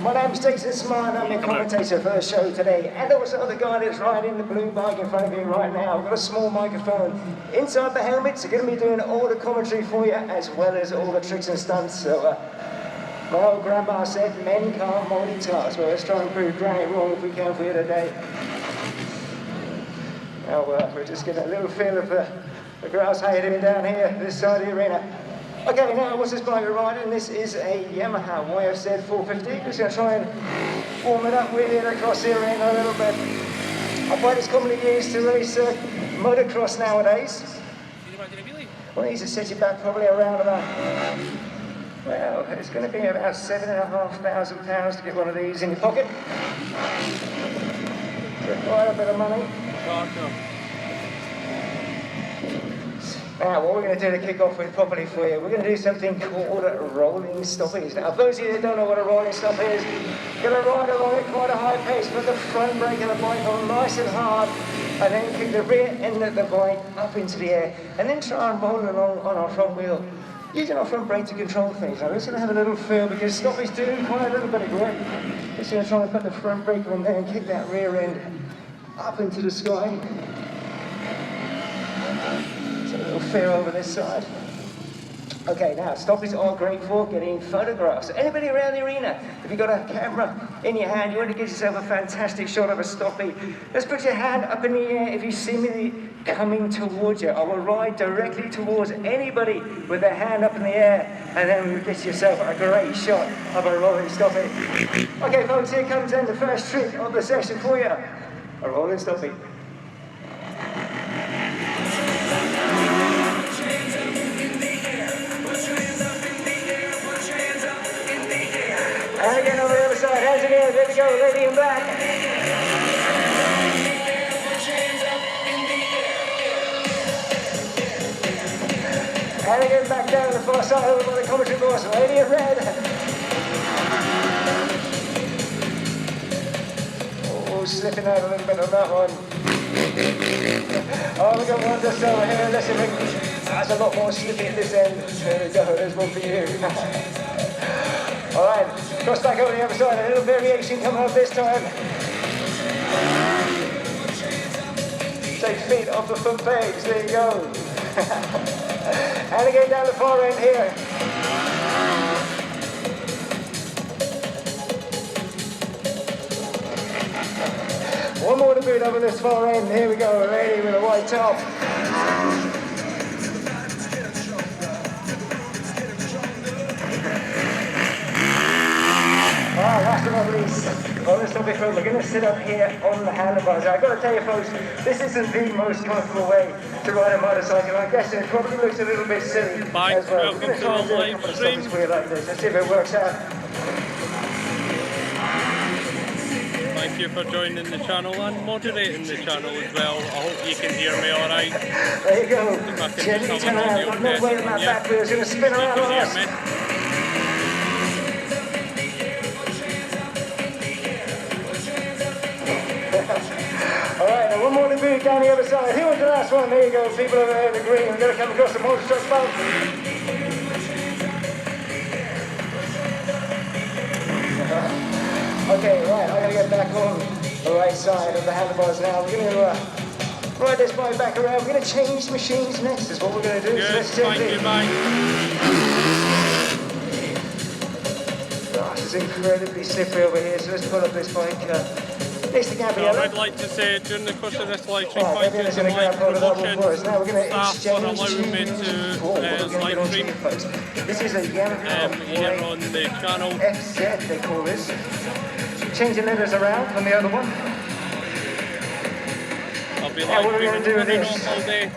My name's Jason Smart, I'm the commentator for the show today, and also the guy that's riding the blue bike in front of you right now. I've got a small microphone inside the helmet, so going to be doing all the commentary for you, as well as all the tricks and stunts. So, my old grandma said men can't multitask, well, let's try and prove Granny wrong if we can for you today. Now, we're just getting a little feel of the grass haying down here, this side of the arena. Okay, now what's this bike we're riding? This is a Yamaha YFZ 450. Just going to try and warm it up with it across the arena a little bit. I find it's commonly used to race motocross nowadays. Well, these are setting back probably around about, well, it's going to be about £7,500 to get one of these in your pocket. Quite a bit of money. Now, what we're going to do to kick off with properly for you, we're going to do something called rolling stoppies. Now, for those of you that don't know what a rolling stop is, you're going to ride along at quite a high pace, put the front brake of the bike on nice and hard, and then kick the rear end of the bike up into the air, and then try and roll along on our front wheel, using our front brake to control things. Now, we're just going to have a little feel, because stoppies do quite a little bit of grip. Just going to try and put the front brake on there and kick that rear end up into the sky. A little fear over this side. Okay, now stoppies are great for getting photographs. Anybody around the arena, if you've got a camera in your hand, you want to get yourself a fantastic shot of a stoppie, just put your hand up in the air if you see me coming towards you. I will ride directly towards anybody with their hand up in the air, and then you get yourself a great shot of a rolling stoppie. Okay, folks, here comes then the first trick of the session for you, a rolling stoppie. And again on the other side, hands in the air, there we go, lady in black. And again back down the far side over by the commentary boss, lady in red. Oh, slipping out a little bit on that one. Oh, we got one just over here, let's see if we can... That's a lot more slippy at this end. There we go, there's one for you. Alright, cross back over the other side, a little variation coming up this time. Take feet off the foot pegs, there you go. And again down the far end here. One more to boot over this far end, here we go, a lady with a white top. Ah, last but not least, on this topic, we're going to sit up here on the handlebars. Now, I've got to tell you folks, this isn't the most comfortable way to ride a motorcycle. I'm guessing it probably looks a little bit silly as well. We're going to try and do a couple of stoppies for you like this. Let's see if it works out. Thank you for joining the channel and moderating the channel as well. I hope you can hear me alright. There you go. Gently turn around. Got no weight on that back wheel. It's going to spin around on us. Alright, now one more to boot down the other side. Who was the last one? There you go, people over there in the green. We're going to come across the monster truck bump. Okay, right, I'm going to get back on the right side of the handlebars now. We're going to ride this bike back around. We're going to change machines next, is what we're going to do. Good, so let's thank you, mate. Oh, this is incredibly slippery over here, so let's pull up this bike. Next to Gabriella. I'd like to say during the course of this live stream, thank you to the live promotion staff for allowing me to live stream this is a Yamaha here on the channel. FZ, they call this. Changing letters around from the other one. I'll be what are we going to do with this? all day.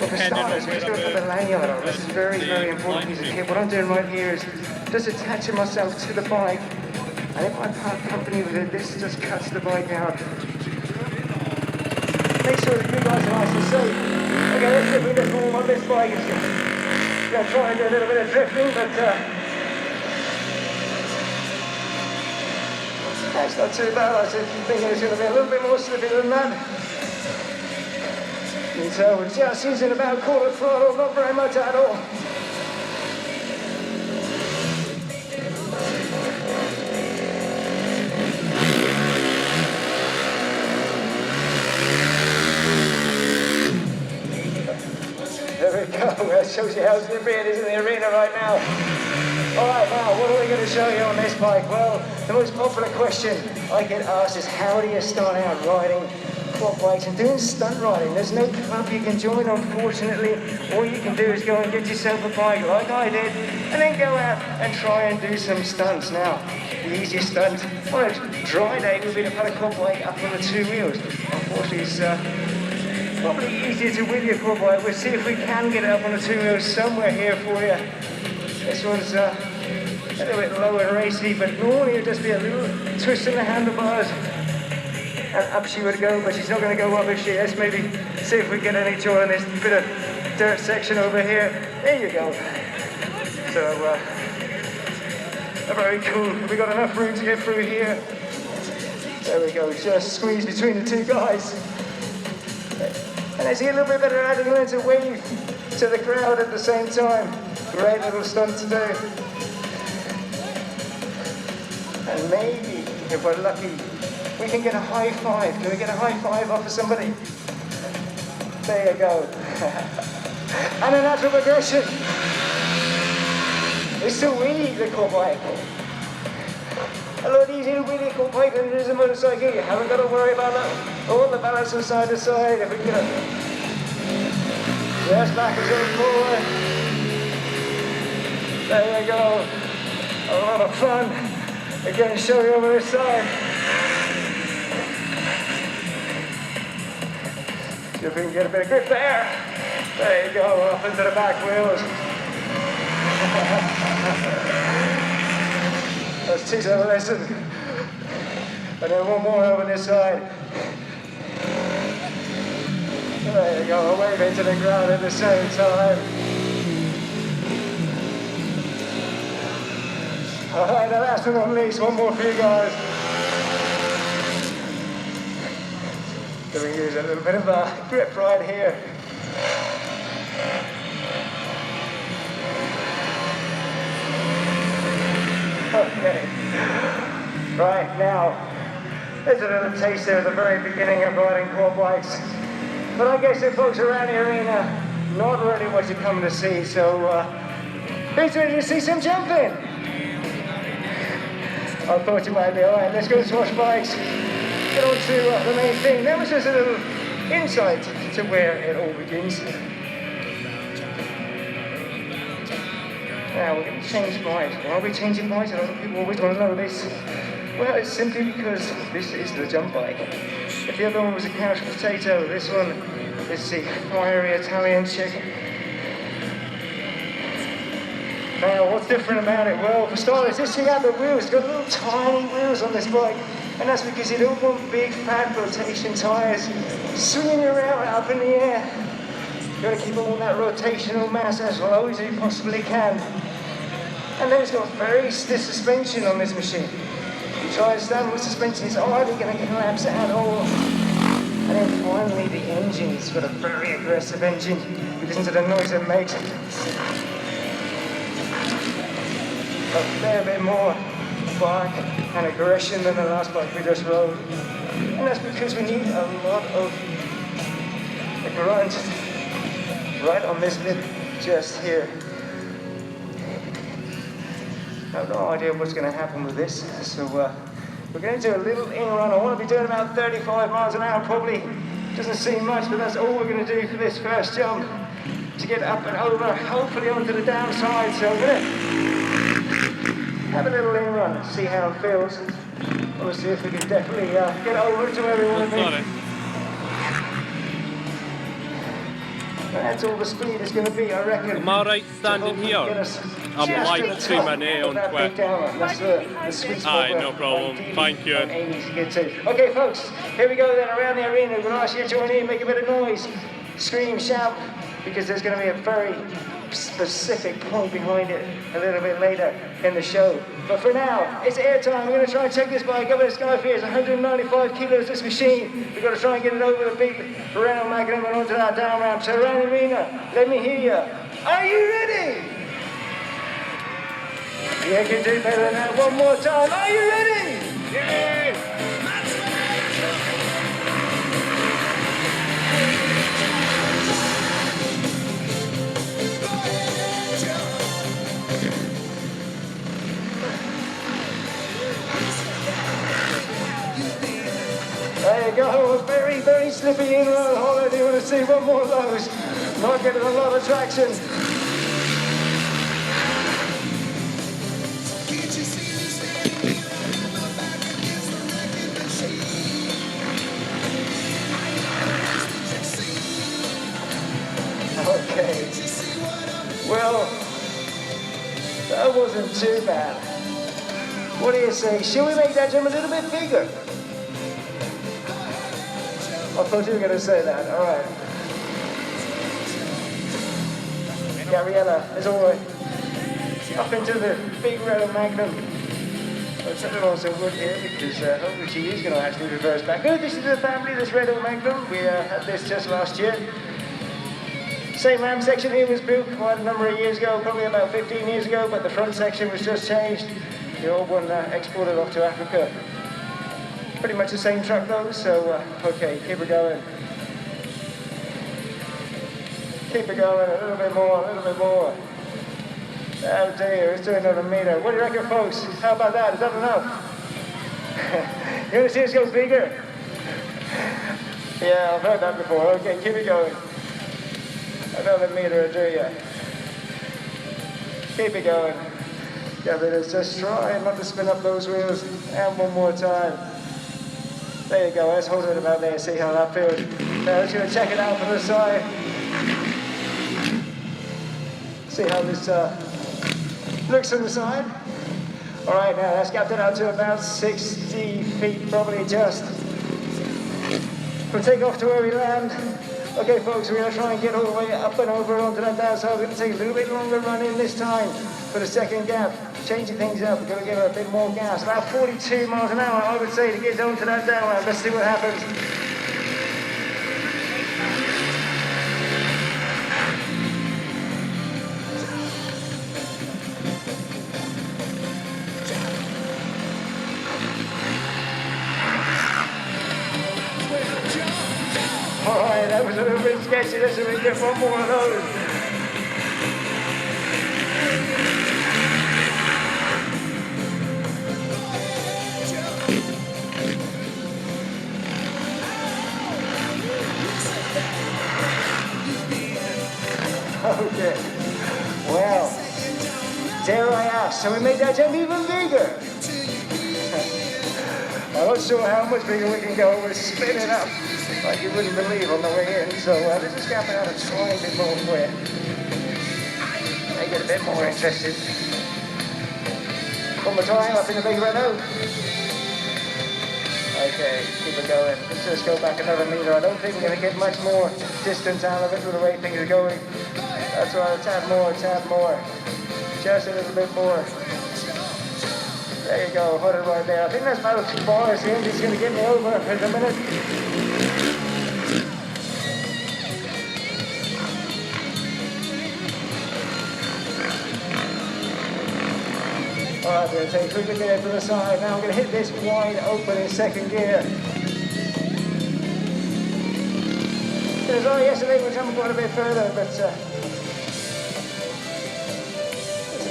Well, for starters, we're just going to put the lanyard on. This is very, very important piece of kit. What I'm doing right here is just attaching myself to the bike. And if I part company with it, this just cuts the bike out. Make sure that you guys are nice and safe. Okay, let's see if we can warm on this bike. It's going to try and do a little bit of drifting, but that's not too bad. I was thinking it's going to be a little bit more slippy than that. And so we're just using about quarter throttle, not very much at all. That shows you how zippy it is in the arena right now. All right, now, what are we going to show you on this bike? Well, the most popular question I get asked is, how do you start out riding quad bikes and doing stunt riding? There's no club you can join, unfortunately. All you can do is go and get yourself a bike like I did, and then go out and try and do some stunts. Now, the easiest stunt on a dry day would be to put a quad bike up on the two wheels. Unfortunately, it's probably easier to wheel your quad bike. We'll see if we can get it up on the two wheels somewhere here for you. This one's a little bit low and racy, but normally it would just be a little twist in the handlebars. And up she would go, but she's not going to go up if she is. Maybe see if we get any joy in this bit of dirt section over here. There you go. So, very cool. We got enough room to get through here. There we go, just squeeze between the two guys. And I see a little bit better adrenaline to wave to the crowd at the same time. Great little stunt to do. And maybe, if we're lucky, we can get a high five. Can we get a high five off of somebody? There you go. And a natural progression. It's so wheelie, the quad bike. A lot easier to wheelie a quad bike than it is a motorcycle. You haven't got to worry about that. All the balance from side to side. If we get it. Yes, back and forward. There you go. A lot of fun. Again, show you over this side. See if we can get a bit of grip there. There you go, off into the back wheels. Let's teach them a lesson. And then one more over this side. There you go, wave into the ground at the same time. All right, the last but not least, one more for you guys. Going to use a little bit of a grip right here. Okay. Right, now, there's a little taste there at the very beginning of riding quad bikes. But I guess the folks around the arena, not really what you're coming to see, so who's ready to see some jumping? I thought you might be. All right, let's go swatch bikes. Get on to the main thing. That was just a little insight to where it all begins. Now we're going to change bikes. Why are we changing bikes? A lot of people always want to know this. Well, it's simply because this is the jump bike. If the other one was a couch potato, this one is the fiery Italian chick. Now, what's different about it? Well, for starters, just check out the wheels. It's got little tiny wheels on this bike, and that's because you don't want big, fat rotation tyres swinging you around up in the air. You've got to keep all that rotational mass as low as you possibly can. And then it's got very stiff suspension on this machine. You try and stand with suspension, it's hardly going to collapse at all. And then finally, the engine. It's got a very aggressive engine. You listen to the noise it makes. A fair bit more bark and aggression than the last bike we just rode. And that's because we need a lot of the grunt right on this bit just here. I have no idea what's going to happen with this, so we're going to do a little in-run. I want to be doing about 35 miles an hour, probably doesn't seem much, but that's all we're going to do for this first jump to get up and over, hopefully onto the downside. So I'm going to have a little in-run, see how it feels. We'll see if we can definitely get over to where we want to be. That's all the speed is going to be, I reckon. Am I right standing here? I'm like 2 minutes on Twitch. That's the sweet spot. Aye, no problem. Thank you. Okay, folks, here we go then around the arena. We're going to ask you to join in, make a bit of noise, scream, shout, because there's going to be a very specific point behind it a little bit later in the show. But for now, it's airtime. We're going to try and check this bike over the sky for you. It's 195 kilos, this machine. We've got to try and get it over the big Renault Magnum and onto that down ramp. So around the arena, let me hear you. Are you ready? You can do better than that. One more time. Are you ready? Yeah. There you go, very, very slippy inroad hollow. Do you want to see one more of those? Not getting a lot of traction. Okay. Well, that wasn't too bad. What do you say? Should we make that jump a little bit bigger? I thought you were going to say that. All right. Gabriella, as always, up into the big red Magnum. I'll set it on some wood here because hopefully she is going to actually reverse back. Oh, this is the family, this red Magnum. We had this just last year. Same ram section here was built quite a number of years ago, probably about 15 years ago, but the front section was just changed. The old one exported off to Africa. Pretty much the same truck though, so okay, keep it going. Keep it going, a little bit more, a little bit more. Oh dear, let's do another meter. What do you reckon, folks? How about that? Is that enough? You want to see us go bigger? Yeah, I've heard that before. Okay, keep it going. Another meter will do ya. Keep it going. Yeah, but it's just try not to spin up those wheels. And one more time. There you go, let's hold it about there, see how that feels. Now let's go check it out from the side. See how this looks from the side. All right, now let's get that out to about 60 feet, probably just. We'll take off to where we land. Okay, folks, we're going to try and get all the way up and over onto that downside. We're going to take a little bit longer run in this time for the second gap. Changing things up, we're going to give it a bit more gas. About 42 miles an hour, I would say, to get onto that down ramp. Let's see what happens. All right, that was a little bit sketchy. Let's see if we can get one more of those. Okay, well, dare I ask, so we made that jump even bigger. I'm not sure how much bigger we can go. We're spinning up like you wouldn't believe on the way in. So let's just gap it out a tiny bit more for you. Make it a bit more interesting. One more time, up in the big red oak. Okay, keep it going. Let's just go back another meter. I don't think we're going to get much more distance out of it with the way things are going. That's right, a tad more, just a little bit more. There you go, hold it right there. I think that's about as far as the engine's going to get me over in a minute. All right, we're going to take a quick look at it to the side. Now we're going to hit this wide open in second gear. It was only yesterday we jumped quite a bit further, but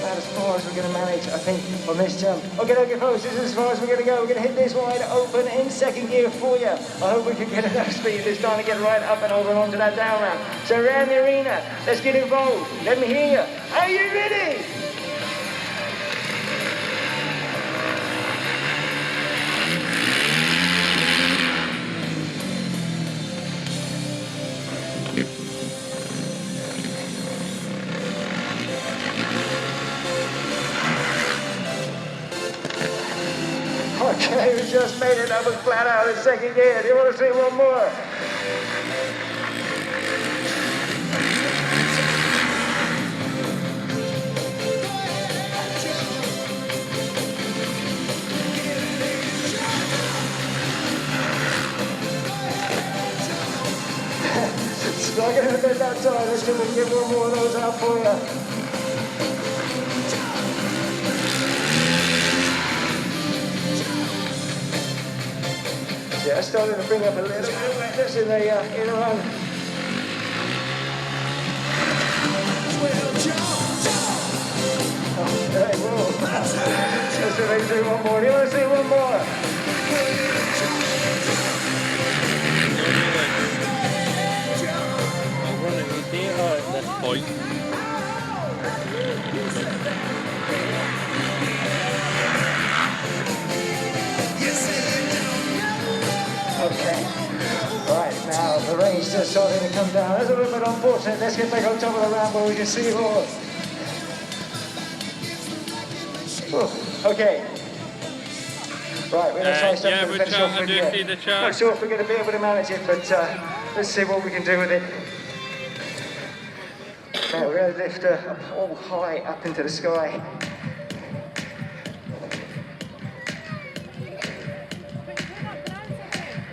about as far as we're going to manage, I think, on this jump. Okay, folks, this is as far as we're going to go. We're going to hit this wide open in second gear for you. I hope we can get enough speed this time to get right up and over onto that down ramp. So around the arena, let's get involved. Let me hear you. Are you ready? Okay, we just made it up and flat out in second gear. Do you want to see one more? Stuck it in a bit that time. Let's see if we can get one more of those out for you. Yeah, I started to bring up a little bit of wetness in the run. Okay, whoa. Let's see if I can do one more. Do you want to see one more? boys. Okay. Right, now the rain's just starting to come down. That's a little bit unfortunate. Let's get back on top of the ramp where we can see more. Okay. Right, we're going to try something yeah, I do see the chat. Not sure if we're going to be able to manage it, but let's see what we can do with it. Now we're going to lift a pole high up into the sky.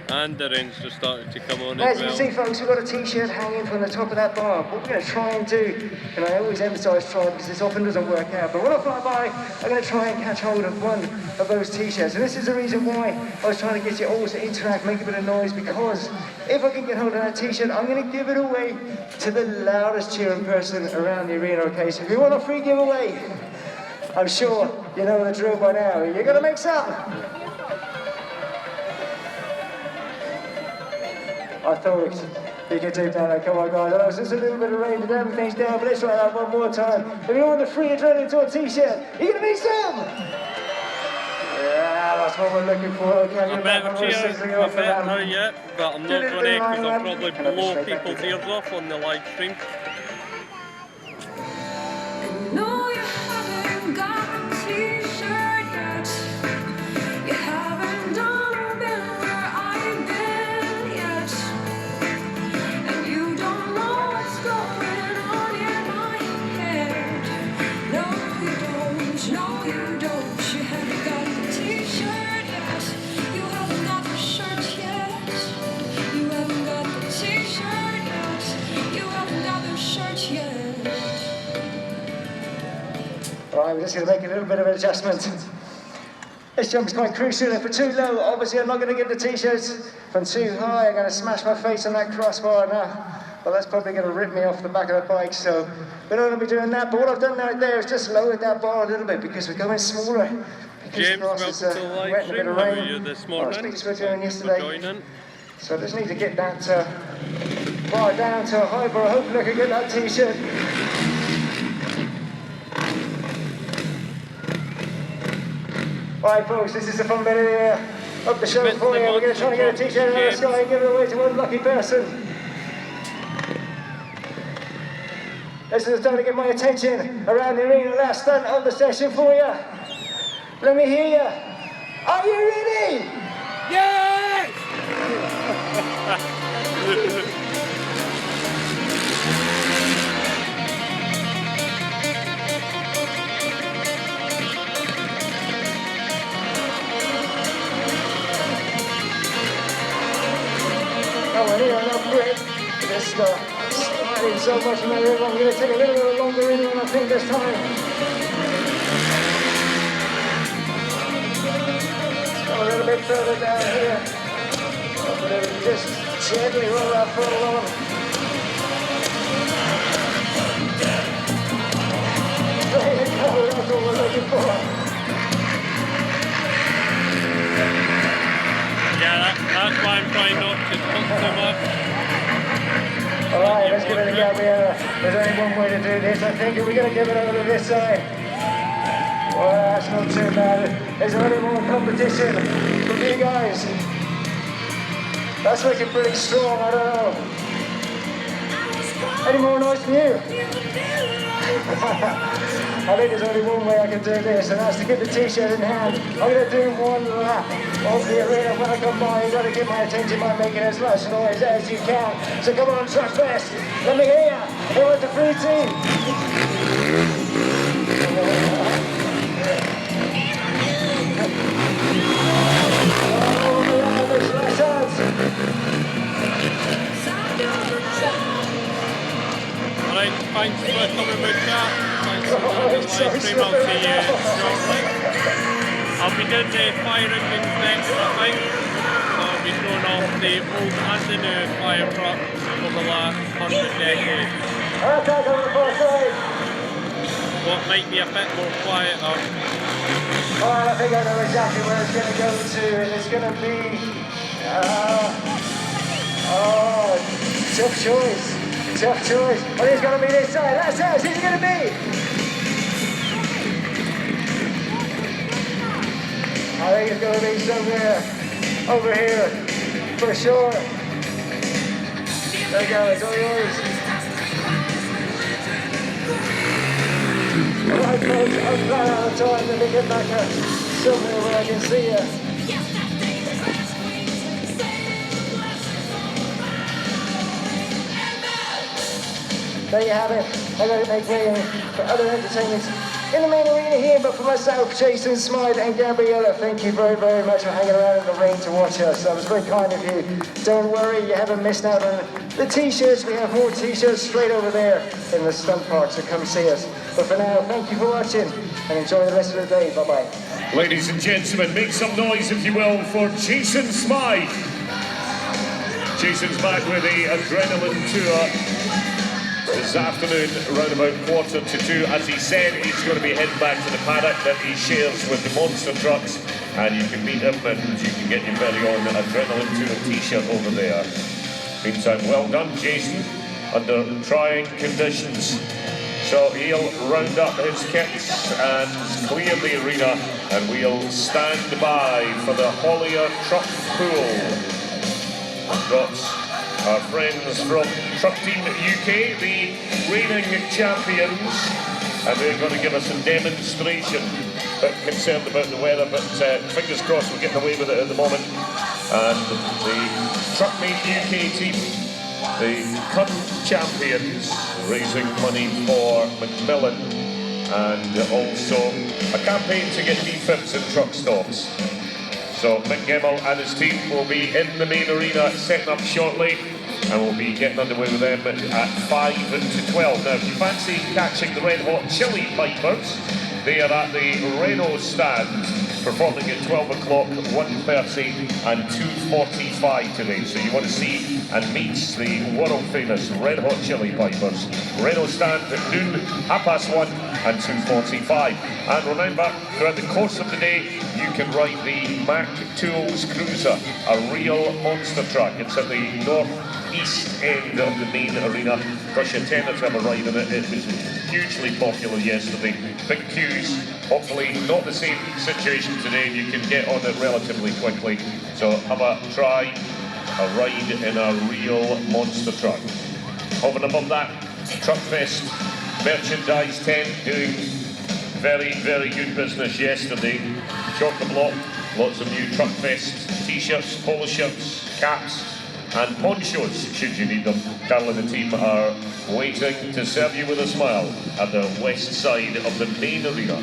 And the rain's just started to come on As as you well. can see, folks, we've got a t-shirt hanging from the top of that bar. What we're going to try and do, and I always emphasise try because this often doesn't work out, but when I fly by, I'm going to try and catch hold of one of those t-shirts. And this is the reason why I was trying to get you all to interact, make a bit of noise, because if I can get hold of that t-shirt, I'm going to give it away to the loudest cheering person around the arena, okay? So if you want a free giveaway, I'm sure you know the drill by now. You're going to make some. I thought you could do better. Come on, guys. I know it's just a little bit of rain to dampen things down, but let's try that one more time. If you want the free adrenaline to a t-shirt, you're going to need some! Yeah, that's what we're looking for. Okay, I'm better cheers, I'm better yet, but I'm not going to because I'll probably blow people's ears off on the live stream. No, you haven't got a t-shirt yet. You haven't done been where I've been yet. And you don't know what's going on in my head. No, you don't. No, you don't. You haven't got the t-shirt yet. You haven't got the shirt yet. You haven't got the t-shirt yet. You haven't got the shirt yet. Alright, we're just going to make a little bit of an adjustment. This jump's quite crucial. If we're too low, obviously I'm not going to get the t-shirts. If I'm too high, I'm going to smash my face on that crossbar now. Well, that's probably going to rip me off the back of the bike, so we don't want to be doing that. But what I've done right there is just lowered that bar a little bit because we're going smaller. Because James, welcome to the live stream. How are you this morning? Thanks for doing yesterday. Joining. So I just need to get that bar down to a high bar. Hopefully I can get that t-shirt. Alright folks, this is the fun bit of the show for you. We're going to try and get a t-shirt out of the sky and give it away to one lucky person. This is the time to get my attention around the arena. Last stunt of the session for you. Let me hear you. Are you ready? Yes! Oh, and here, no grip. Just sliding so much from that river. I'm going to take a little bit longer in than I think this time. Let's go a little bit further down here. I'm going to just gently roll that throttle on. There you go, that's what we're looking for. Yeah, that's why I'm trying not to talk too much. Alright, let's give it a go. There's only one way to do this. I think we're going to give it over to this side. Well, that's not too bad. There's only more competition from you guys. That's looking pretty strong, I don't know. Any more noise from you? I think there's only one way I can do this, and that's to get the t-shirt in hand. I'm going to do one lap of the arena. When I come by, you've got to get my attention by making as much noise as you can. So come on, Truckfest, let me hear you. Who wants the free team? Alright, thanks for coming with that. Thanks for joining the live stream. I'll see you shortly. I'll be doing the fire engines next, I think. So I'll be showing off the old and the new fire truck over the last 100 decades. What might be a bit more quieter. Alright, I think I know exactly where it's going to go to, and it's going to be... tough choice. Tough choice. Well, he's going to be this side. That's us. Who's it going to be? I think it's going to be somewhere over here, for sure. There you go, it's all yours. Alright folks, I'm glad out of time. Let me get back somewhere where I can see you. There you have it. I got to make way for other entertainments in the main arena here, but for myself, Jason Smythe and Gabriella, thank you very, very much for hanging around in the rain to watch us. That was very kind of you. Don't worry, you haven't missed out on the t-shirts. We have more t-shirts straight over there in the stunt park, so come see us. But for now, thank you for watching and enjoy the rest of the day. Bye-bye. Ladies and gentlemen, make some noise, if you will, for Jason Smythe. Jason's back with the Adrenaline Tour this afternoon, around about 1:45. As he said, he's going to be heading back to the paddock that he shares with the Monster Trucks, and you can meet him and you can get your very own Adrenaline Tour t-shirt over there. Meantime, well done, Jason, under trying conditions. So he'll round up his kits and clear the arena, and we'll stand by for the Hollier Truck Pool. We've got our friends from Truck Team UK, the reigning champions, and they're going to give us a demonstration. A bit concerned about the weather, but fingers crossed we're getting away with it at the moment. And the Truckmate UK team, the current champions, raising money for Macmillan, and also a campaign to get defibs in truck stops. So Mick Gemmell and his team will be in the main arena setting up shortly, and we'll be getting underway with them at 5 to 12. Now, if you fancy catching the Red Hot Chili Pipers, they are at the Renault stand, performing at 12 o'clock, 1:30 and 2:45 today. So you want to see and meet the world famous Red Hot Chili Pipers. Renault stand at noon, 1:30 and 2:45. And remember, throughout the course of the day, you can ride the Mack Tools Cruiser, a real monster truck. It's at the northeast end of the main arena. Cost you a tenner to have a ride in it. It was hugely popular yesterday. Big queues. Hopefully not the same situation today. You can get on it relatively quickly. So have a try, a ride in a real monster truck. Over and above that, Truckfest merchandise tent doing very, very good business yesterday. Chock the block, lots of new Truckfest t-shirts, polo shirts, caps and ponchos should you need them. Carol and the team are waiting to serve you with a smile at the west side of the main arena.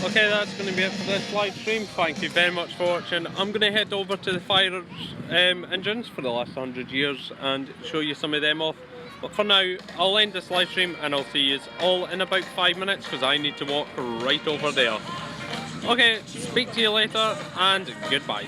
Okay, that's going to be it for this live stream. Thank you very much for watching. I'm going to head over to the fire engines for the last 100 years and show you some of them off. But for now, I'll end this live stream and I'll see you all in about 5 minutes because I need to walk right over there. Okay, speak to you later and goodbye.